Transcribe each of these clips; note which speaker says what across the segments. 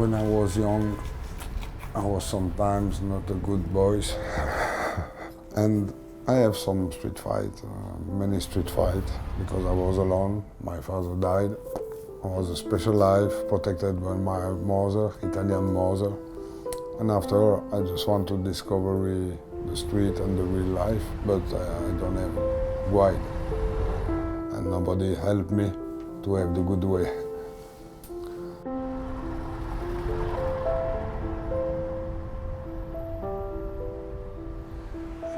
Speaker 1: When I was young, I was sometimes not a good boy. And I have some street fight, many street fights, because I was alone. My father died. I was a special life, protected by my mother, Italian mother. And after, I just want to discover the street and the real life, but I don't have guide. And nobody helped me to have the good way.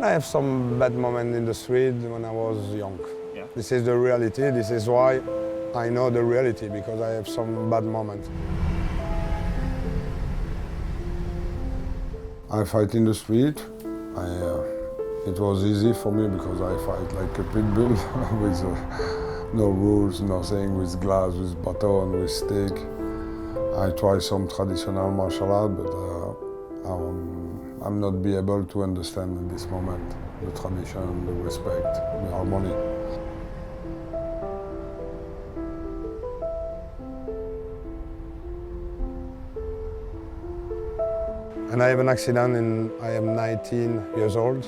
Speaker 1: I have some bad moments in the street when I was young.
Speaker 2: Yeah.
Speaker 1: This is the reality. This is why I know the reality, because I have some bad moments. I fight in the street. It was easy for me because I fight like a pit bull with no rules, nothing, with glass, with baton, with stick. I try some traditional martial art, but I'm not be able to understand in this moment the tradition, the respect, the harmony. And I have an accident and I am 19 years old,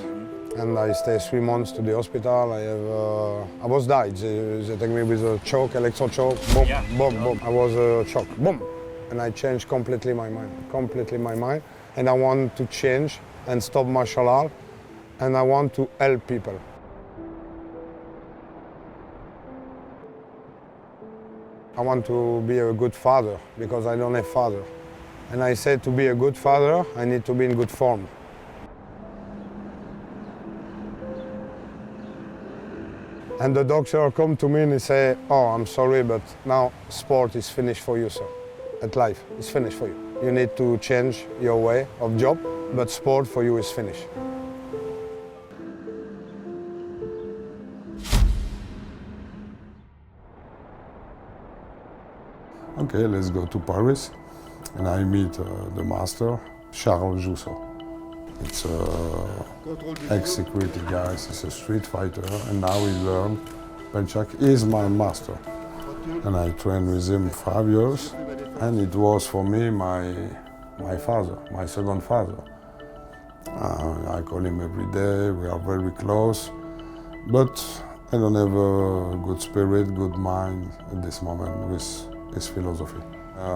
Speaker 1: and I stay 3 months to the hospital. I was died. They take me with a choke, electro choke, boom,
Speaker 2: Yeah.
Speaker 1: boom, boom. I was shocked, boom. And I changed completely my mind. And I want to change and stop martial art, and I want to help people. I want to be a good father because I don't have father. And I said to be a good father, I need to be in good form. And the doctor come to me and he say, "Oh, I'm sorry, but now sport is finished for you, sir. At life, it's finished for you. You need to change your way of job, but sport for you is finished." Okay, let's go to Paris. And I meet the master, Charles Jousseau. It's an ex-security guy, he's a street fighter, and now he learned Penchak is my master. And I trained with him 5 years, and it was for me my father, my second father. I call him every day, we are very close, but I don't have a good spirit, good mind at this moment with his philosophy.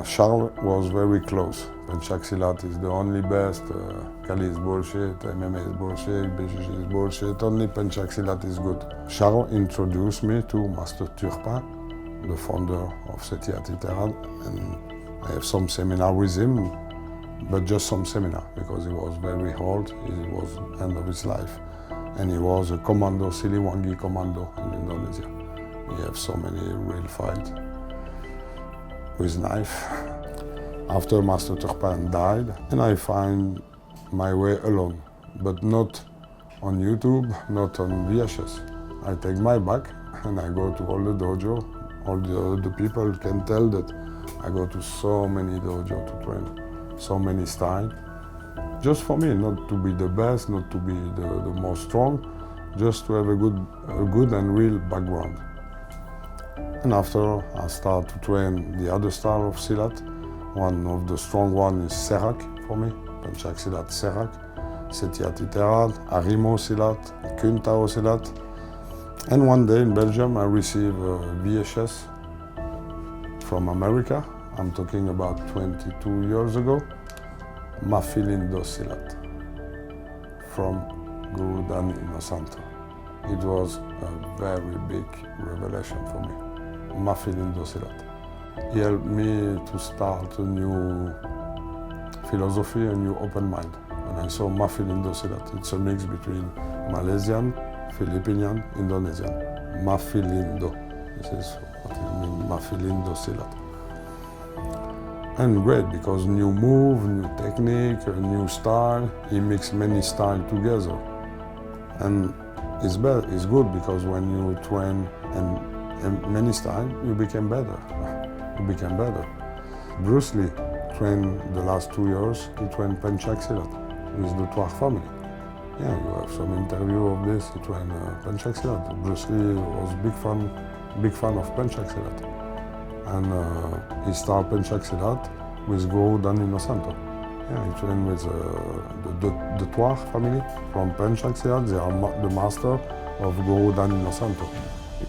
Speaker 1: Charles was very close. Penchak Silat is the only best. Kali is bullshit, MMA is bullshit, BJJ is bullshit. Only Penchak Silat is good. Charles introduced me to Master Turpin, the founder of Setiati Terad, and I have some seminar with him, but just some seminar because he was very old. He was end of his life, and he was a commando, Siliwangi commando in Indonesia. He have so many real fights with knife. After Master Turpin died, and I find my way alone, but not on YouTube, not on VHS. I take my bike and I go to all the dojo. All the people can tell that I go to so many dojo to train, so many styles. Just for me, not to be the best, not to be the most strong, just to have a good and real background. And after, I start to train the other style of Silat. One of the strong ones is Serak for me, Penchak Silat Serak, Setiati Terad, Arimo Silat, Kuntao Silat. And one day in Belgium, I received a VHS from America. I'm talking about 22 years ago. Mafilindo Silat from Guru Dan Inosanto. It was a very big revelation for me. Mafilindo Silat. He helped me to start a new philosophy, a new open mind. And I saw Mafilindo Silat. It's a mix between Malaysian, Filipinian, Indonesian. Mafilindo. This is what it means, Mafilindo Silat. And great, because new move, new technique, a new style. He mixed many styles together. And it's good because when you train and many styles, you become better. You become better. Bruce Lee trained the last 2 years, he trained Penchak Silat with the Tuareg family. Yeah, you have some interview of this, he trained Penchak Silat. Bruce Lee was big fan of Penchak Silat. and he started Penchaxilat with Guru Danilo Santo. Yeah, he trained with the Toir family from Penchaxilat. They are the master of Guru Danilo Santo.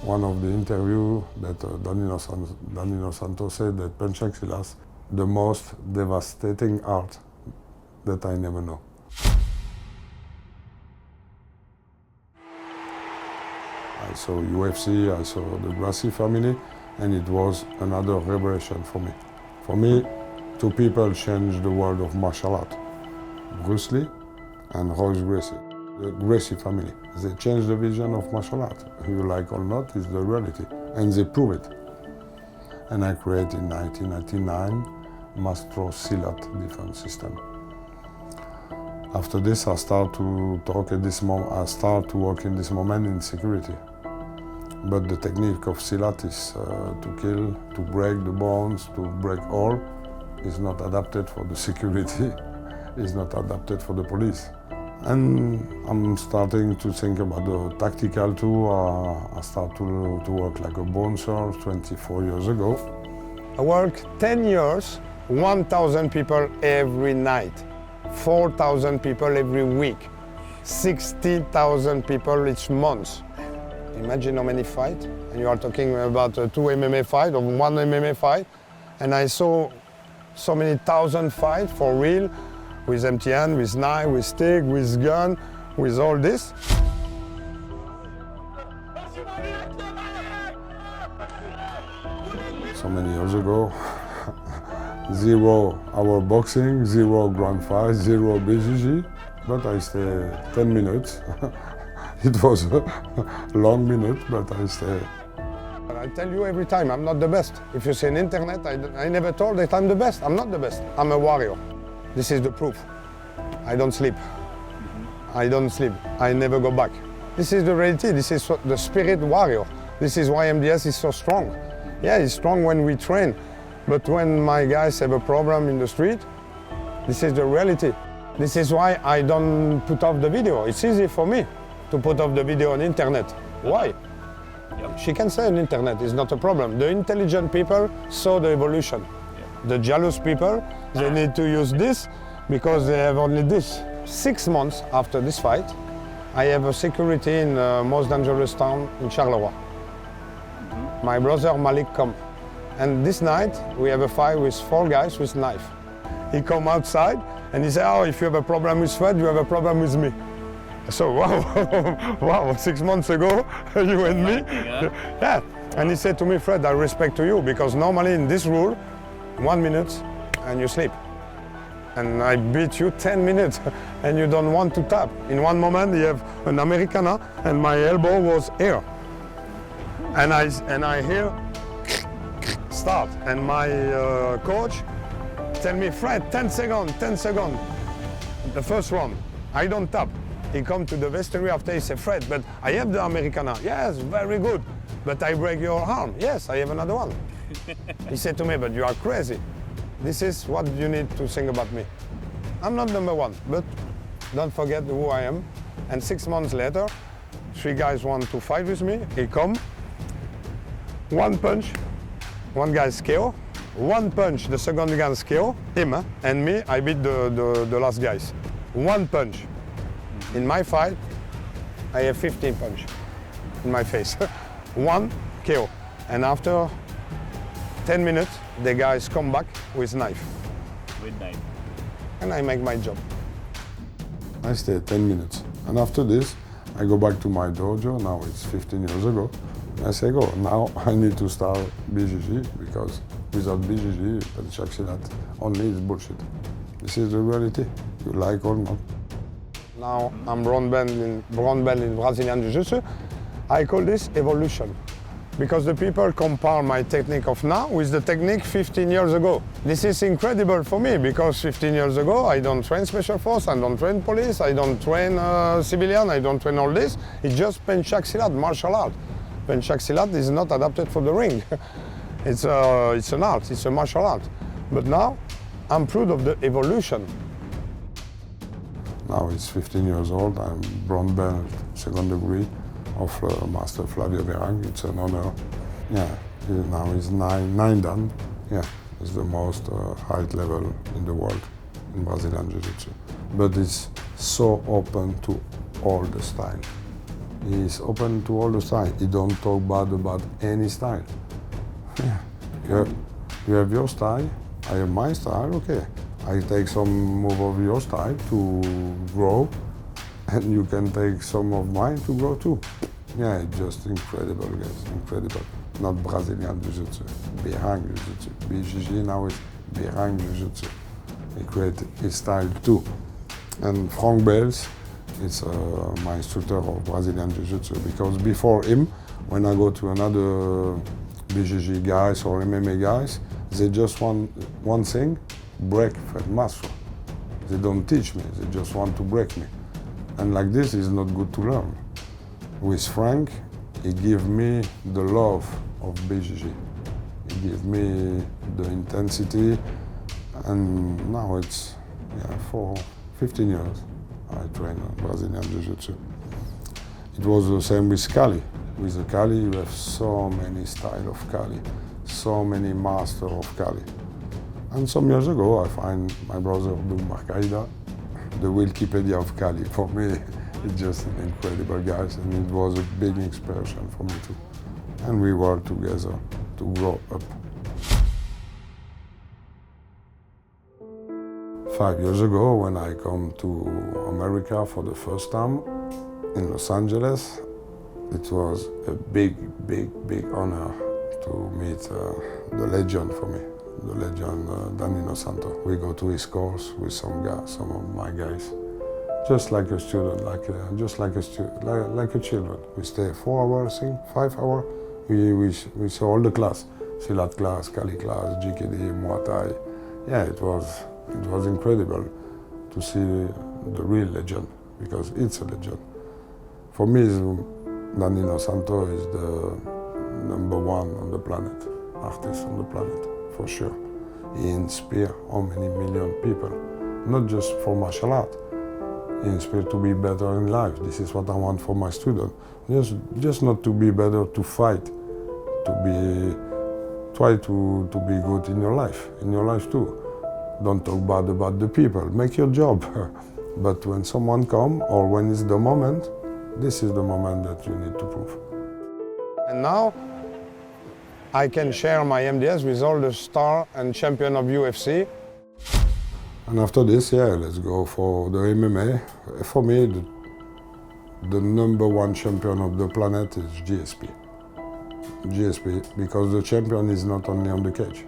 Speaker 1: One of the interviews that Danilo Santo said that Penchaxilat the most devastating art that I never know. I saw UFC, I saw the Gracie family, and it was another revelation for me. For me, two people changed the world of martial art. Bruce Lee and Royce Gracie. The Gracie family. They changed the vision of martial art. You like or not, it's the reality. And they prove it. And I created in 1999 Mastro Defence System. After this, I start to talk at this moment. I start to work in this moment in security. But the technique of Silat is to kill, to break the bones, to break all. Is not adapted for the security. Is not adapted for the police. And I'm starting to think about the tactical too. I start to work like a bouncer 24 years ago.
Speaker 2: I work 10 years, 1,000 people every night, 4,000 people every week, 60,000 people each month. Imagine how many fights. And you are talking about two MMA fights or one MMA fight. And I saw so many thousand fights for real, with empty hand, with knife, with stick, with gun, with all this.
Speaker 1: So many years ago, 0 hour boxing, 0 grand fight, 0 BJJ, but I stayed 10 minutes. It was a long minute, but I stayed.
Speaker 2: I tell you every time, I'm not the best. If you see on internet, I never told that I'm the best. I'm not the best. I'm a warrior. This is the proof. I don't sleep. I don't sleep. I never go back. This is the reality. This is the spirit warrior. This is why MDS is so strong. Yeah, it's strong when we train. But when my guys have a problem in the street, this is the reality. This is why I don't put off the video. It's easy for me to put off the video on internet. Why? She can say on internet, it's not a problem. The intelligent people saw the evolution. The jealous people, they need to use this because they have only this. 6 months after this fight, I have a security in the most dangerous town in Charleroi. My brother Malik come. And this night, we have a fight with 4 guys with knife. He come outside and he said, oh, if you have a problem with Fred, you have a problem with me. So, wow, wow, 6 months ago, you and me. Yeah. And he said to me, Fred, I respect to you because normally in this rule, 1 minute and you sleep. And I beat you 10 minutes and you don't want to tap. In one moment, you have an Americana and my elbow was here. And I hear start. And my coach tell me, Fred, 10 seconds, 10 seconds. The first round, I don't tap. He come to the vestry after, he said, Fred, but I have the Americana. Yes, very good. But I break your arm. Yes, I have another one. He said to me, but you are crazy. This is what you need to think about me. I'm not number 1, but don't forget who I am. And 6 months later, 3 guys want to fight with me. He come, 1 punch, 1 guy's KO. 1 punch, the second guy's KO, him, and me, I beat the last guys. 1 punch. In my fight, I have 15 punch in my face. 1 KO. And after 10 minutes, the guys come back with knife.
Speaker 3: With knife.
Speaker 2: And I make my job.
Speaker 1: I stay 10 minutes. And after this, I go back to my dojo. Now it's 15 years ago. I say, go, now I need to start BJJ because without BJJ, Penchaxilat only is bullshit. This is the reality, you like or not.
Speaker 2: Now I'm brown belt in Brazilian Jiu-Jitsu. I call this evolution because the people compare my technique of now with the technique 15 years ago. This is incredible for me because 15 years ago I don't train special force, I don't train police, I don't train civilian, I don't train all this. It's just Penchaxilat, martial art. Penchaxilat is not adapted for the ring. It's an art, it's a martial art. But now I'm proud of the evolution.
Speaker 1: Now it's 15 years old, I'm brown belt, 2nd degree of Master Flavio Verang. It's an honor. Yeah, Now he's nine dan. Yeah, it's the most high level in the world in Brazilian Jiu-Jitsu. But it's so open to all the style. He's open to all the style. He don't talk bad about any style. Yeah. You have your style, I have my style, okay. I take some move of your style to grow, and you can take some of mine to grow too. Yeah, it's just incredible, guys, incredible. Not Brazilian Jiu-Jitsu, Behang Jiu-Jitsu. BJJ now is Behang Jiu-Jitsu. He created his style too. And Frank Bales is my instructor of Brazilian Jiu-Jitsu, because before him, when I go to another BJJ guys or MMA guys, they just want one thing, break Fred Mastro. They don't teach me, they just want to break me. And like this is not good to learn. With Frank, he gave me the love of BJJ. He gave me the intensity, and now it's for 15 years I train Brazilian Jiu-Jitsu. It was the same with Kali. With the Kali, you have so many styles of Kali, so many masters of Kali. And some years ago, I find my brother Doug Marcaida, the Wikipedia of Kali. For me, it's just an incredible guy, and it was a big inspiration for me too. And we worked together to grow up. 5 years ago, when I come to America for the first time in Los Angeles, it was a big honor to meet the legend for me, the legend Danilo Santos. We go to his course with some of my guys, just like a student, like a children. We stay 4 hours, 5 hours. We saw all the class, Silat class, Kali class, GKD, Muay Thai. Yeah, it was incredible to see the real legend, because it's a legend. For me, Danilo Santos is the #1 on the planet, artist on the planet, for sure. He inspires how many million people, not just for martial art. He inspires to be better in life. This is what I want for my students. Just not to be better, to fight, try to be good in your life too. Don't talk bad about the people, make your job. But when someone comes, or when it's the moment, this is the moment that you need to prove.
Speaker 2: And now, I can share my MDS with all the star and champion of UFC.
Speaker 1: And after this, let's go for the MMA. For me, the #1 champion of the planet is GSP. GSP, because the champion is not only on the cage,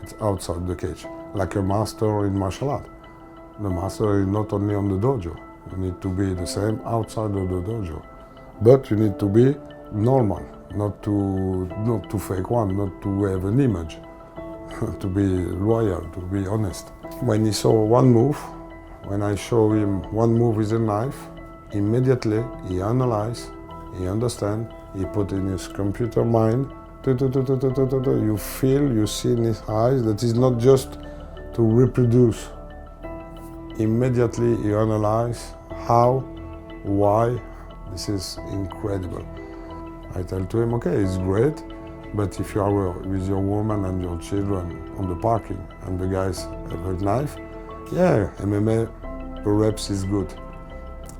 Speaker 1: it's outside the cage, like a master in martial art. The master is not only on the dojo. You need to be the same outside of the dojo. But you need to be normal, not to fake one, not to have an image, to be loyal, to be honest. When he saw one move, when I show him one move with a knife, immediately he analyzes, he understands, he put in his computer mind, you feel, you see in his eyes that it's not just to reproduce. Immediately he analyzes how, why. This is incredible. I tell to him, okay, it's great, but if you are with your woman and your children on the parking and the guys have a knife, MMA perhaps is good.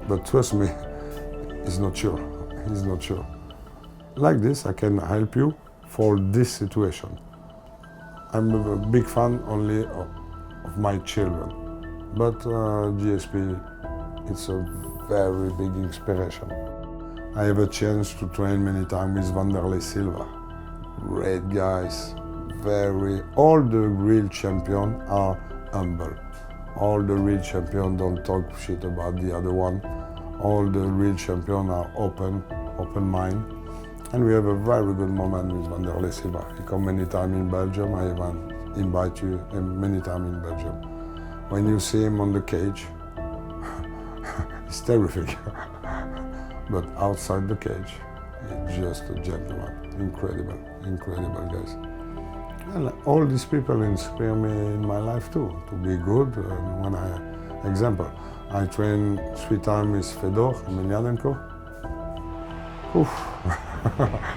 Speaker 1: But trust me, he's not sure. He's not sure. Like this, I can help you for this situation. I'm a big fan only of my children. But GSP, it's a very big inspiration. I have a chance to train many times with Vanderlei Silva. Great guys, all the real champions are humble. All the real champions don't talk shit about the other one. All the real champions are open mind. And we have a very good moment with Vanderlei Silva. He comes many times in Belgium. I even invite you many times in Belgium. When you see him on the cage, it's terrific. But outside the cage, he's just a gentleman. Incredible guys. And all these people inspire me in my life too, to be good. And example, I train 3 times with Fedor Emelianenko.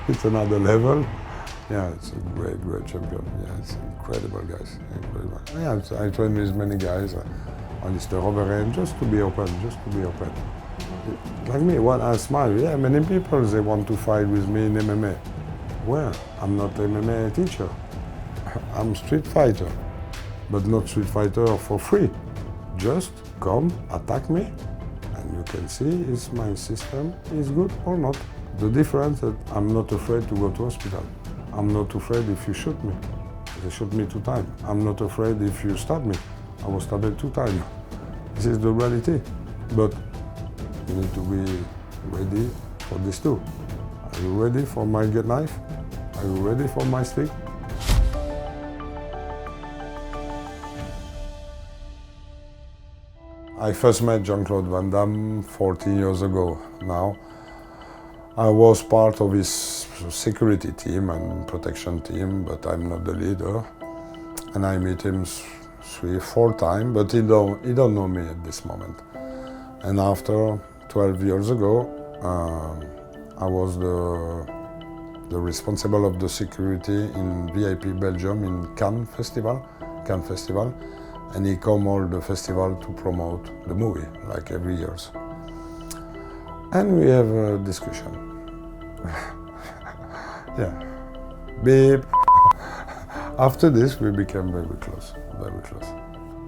Speaker 1: It's another level. Yeah, it's a great, great champion. Yeah, it's incredible, guys. Incredible. Yeah, I train with many guys on this overhand just to be open, Like me, when I smile, yeah, many people, they want to fight with me in MMA. Well, I'm not an MMA teacher. I'm street fighter, but not street fighter for free. Just come, attack me, and you can see if my system is good or not. The difference is that I'm not afraid to go to hospital. I'm not afraid if you shoot me. They shoot me 2 times. I'm not afraid if you stab me. I was stabbed 2 times. This is the reality. But you need to be ready for this too. Are you ready for my knife? Are you ready for my stick? I first met Jean Claude Van Damme 14 years ago now. I was part of his security team and protection team, but I'm not the leader. And I meet him 3-4 times, but he don't know me at this moment. And after 12 years ago, I was the responsible of the security in VIP Belgium in Cannes Festival, and he come all the festival to promote the movie, like every year. And we have a discussion. Yeah, beep. After this, we became very close.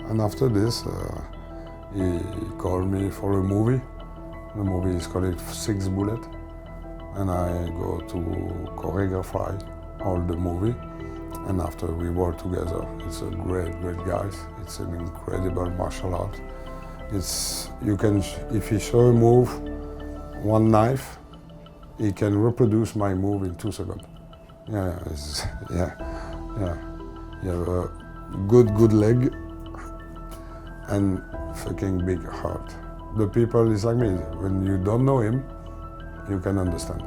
Speaker 1: And after this, he called me for a movie. The movie is called 6 Bullets. And I go to choreograph all the movie. And after we work together, it's a great guys. It's an incredible martial art. If he show a move, 1 knife, he can reproduce my move in 2 seconds. Yeah. You have a good leg and fucking big heart. The people is like me. When you don't know him, you can understand.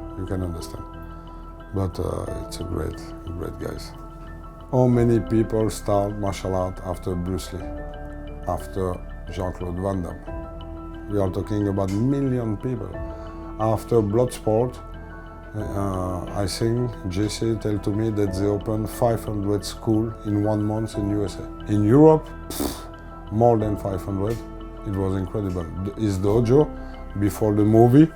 Speaker 1: But it's a great guys. How many people start martial art after Bruce Lee, after Jean Claude Van Damme? We are talking about million people. After Bloodsport, I think JC told to me that they opened 500 schools in 1 month in USA. In Europe, more than 500. It was incredible. His dojo, before the movie,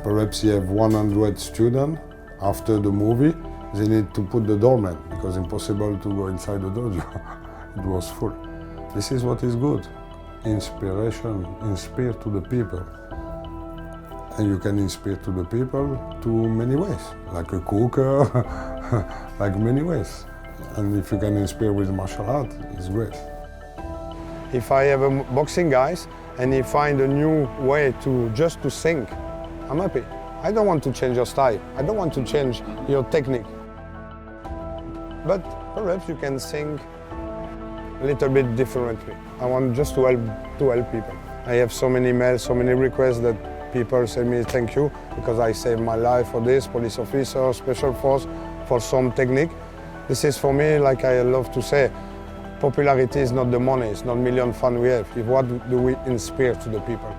Speaker 1: perhaps he have 100 students. After the movie, they need to put the doormat because impossible to go inside the dojo. It was full. This is what is good. Inspiration, inspire to the people. And you can inspire to the people to many ways, like a cooker, like many ways. And if you can inspire with martial art, it's great.
Speaker 2: If I have a boxing guys and he find a new way just to think, I'm happy. I don't want to change your style. I don't want to change your technique. But perhaps you can think a little bit differently. I want just to help people. I have so many emails, so many requests that people say me thank you because I saved my life for this, police officer, special force, for some technique. This is for me, like I love to say, popularity is not the money, it's not million fun we have. What do we inspire to the people?